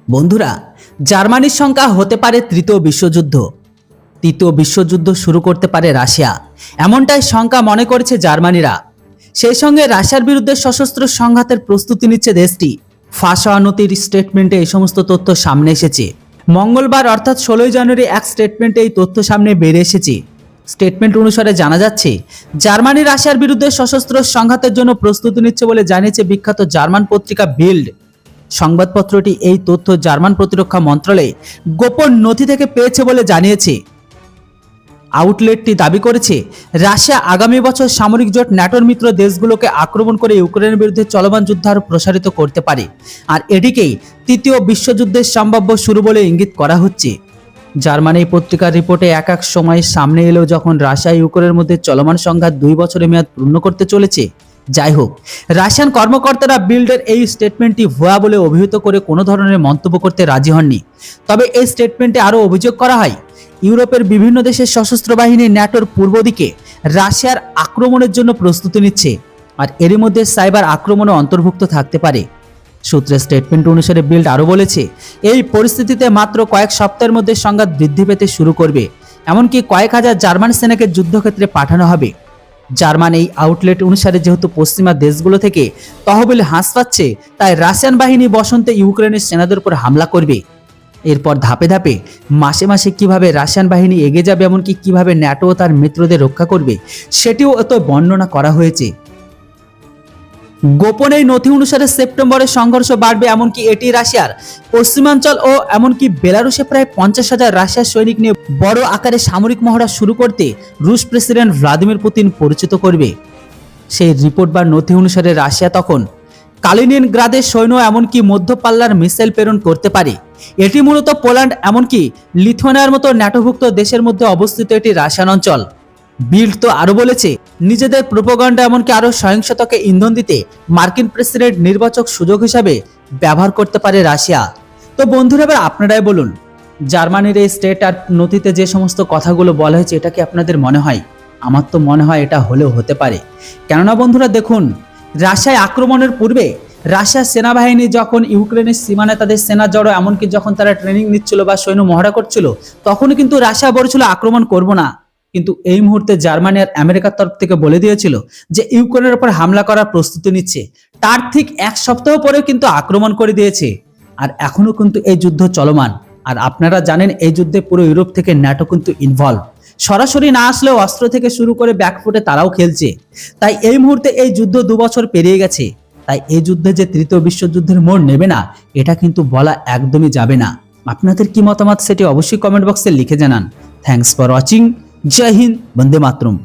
বন্ধুরা, জার্মানির সংখ্যা হতে পারে তৃতীয় বিশ্বযুদ্ধ। তৃতীয় বিশ্বযুদ্ধ শুরু করতে পারে রাশিয়া, এমনটাই শঙ্কা মনে করেছে জার্মানিরা। সেই সঙ্গে রাশিয়ার বিরুদ্ধে সশস্ত্র সংঘাতের প্রস্তুতি নিচ্ছে দেশটি। ফাঁসানোতির স্টেটমেন্টে এই সমস্ত তথ্য সামনে এসেছে। মঙ্গলবার অর্থাৎ 16 জানুয়ারি এক স্টেটমেন্টে এই তথ্য সামনে বেরিয়ে এসেছে। স্টেটমেন্ট অনুসারে জানা যাচ্ছে, জার্মানি রাশিয়ার বিরুদ্ধে সশস্ত্র সংঘাতের জন্য প্রস্তুতি নিচ্ছে বলে জানিয়েছে বিখ্যাত জার্মান পত্রিকা বিল্ড। সংবাদপত্রটি এই তথ্য জার্মান প্রতিরক্ষা মন্ত্রণালয় গোপন নথি থেকে পেয়েছে বলে জানিয়েছে। আউটলেটটি দাবি করেছে, রাশিয়া আগামী বছর সামরিক জোট ন্যাটোর মিত্র দেশগুলোকে আক্রমণ করে ইউক্রেনের বিরুদ্ধে চলমান যুদ্ধ আরও প্রসারিত করতে পারে, আর এটিকেই তৃতীয় বিশ্বযুদ্ধের সম্ভাব্য শুরু বলে ইঙ্গিত করা হচ্ছে। জার্মানি পত্রিকার রিপোর্টে এক সময় সামনে এলেও যখন রাশিয়া ইউক্রেনের মধ্যে চলমান সংঘাত 2 বছরের মেয়াদ পূর্ণ করতে চলেছে। যাই হোক, রাশিয়ান কর্মকর্তারা বিল্ডের এই স্টেটমেন্টটি ভুয়া বলে অভিহিত করে কোনো ধরনের মন্তব্য করতে রাজি হননি। তবে এই স্টেটমেন্টে আরও অভিযোগ করা হয়, ইউরোপের বিভিন্ন দেশের সশস্ত্র বাহিনী ন্যাটোর পূর্ব দিকে রাশিয়ার আক্রমণের জন্য প্রস্তুতি নিচ্ছে, আর এরই মধ্যে সাইবার আক্রমণও অন্তর্ভুক্ত থাকতে পারে। সূত্রের স্টেটমেন্ট অনুসারে বিল্ড আরও বলেছে, এই পরিস্থিতিতে মাত্র কয়েক সপ্তাহের মধ্যে সংঘাত বৃদ্ধি পেতে শুরু করবে, এমনকি কয়েক হাজার জার্মান সেনাকে যুদ্ধক্ষেত্রে পাঠানো হবে। জার্মান এই আউটলেট অনুসারে যেহেতু পশ্চিমা দেশগুলো থেকে তহবিল হ্রাস পাচ্ছে, তাই রাশিয়ান বাহিনী বসন্তে ইউক্রেনের সেনাদের উপর হামলা করবে। এরপর ধাপে ধাপে মাসে মাসে কিভাবে রাশিয়ান বাহিনী এগিয়ে যাবে, এমনকি কিভাবে ন্যাটো তার মিত্রদের রক্ষা করবে, সেটিও এত বর্ণনা করা হয়েছে। গোপন এই নথি অনুসারে সেপ্টেম্বরে সংঘর্ষ বাড়বে, এমনকি এটি রাশিয়ার পশ্চিমাঞ্চল ও এমনকি বেলারুশে প্রায় 50,000 রাশিয়ার সৈনিক নিয়ে বড় আকারে সামরিক মহড়া শুরু করতে রুশ প্রেসিডেন্ট ভ্লাদিমির পুতিন পরিচিত করবে। সেই রিপোর্ট বা নথি অনুসারে রাশিয়া তখন কালিনিনগ্রাদের সৈন্য এমনকি মধ্যপাল্লার মিসাইল প্রেরণ করতে পারে। এটি মূলত পোল্যান্ড এমনকি লিথুয়ানিয়ার মতো ন্যাটোভুক্ত দেশের মধ্যে অবস্থিত এটি রাশিয়ান অঞ্চল। বিল্ড তো আরও বলেছে, নিজেদের প্রোপাগান্ডা এমনকি আরও সহিংসতাকে ইন্ধন দিতে মার্কিন প্রেসিডেন্ট নির্বাচক সুযোগ হিসাবে ব্যবহার করতে পারে রাশিয়া। তো বন্ধুরা, এবার আপনারাই বলুন, জার্মানির এই স্টেট আর নথিতে যে সমস্ত কথাগুলো বলা হয়েছে, এটা কি আপনাদের মনে হয়? আমার তো মনে হয় এটা হলেও হতে পারে। কেননা বন্ধুরা দেখুন, রাশিয়ায় আক্রমণের পূর্বে রাশিয়ার সেনাবাহিনী যখন ইউক্রেনের সীমানায় তাদের সেনা জড়ো, এমনকি যখন তারা ট্রেনিং নিচ্ছিল বা সৈন্য মহড়া করছিল, তখনই কিন্তু রাশিয়া বলেছিল আক্রমণ করব না। কিন্তু এই মুহূর্তে জার্মানি আর আমেরিকার তরফ থেকে বলে দিয়েছিল যে ইউক্রেনের উপর হামলা করার প্রস্তুতি নিচ্ছে। তার ঠিক 1 সপ্তাহ পরেও কিন্তু আক্রমণ করে দিয়েছে, আর এখনো কিন্তু এই যুদ্ধ চলমান। আর আপনারা জানেন, এই যুদ্ধে পুরো ইউরোপ থেকে ন্যাটো কিন্তু ইনভলভ। সরাসরি না আসলেও অস্ত্র থেকে শুরু করে ব্যাকফুটে তারাও খেলছে। তাই এই মুহূর্তে এই যুদ্ধ 2 বছর পেরিয়ে গেছে। তাই এই যুদ্ধে যে তৃতীয় বিশ্বযুদ্ধের মোড় নেবে না, এটা কিন্তু বলা একদমই যাবে না। আপনাদের কি মতামত সেটি অবশ্যই কমেন্ট বক্সে লিখে জানান। Thanks for watching. জয় হিন্দ, বন্দে মাতরম।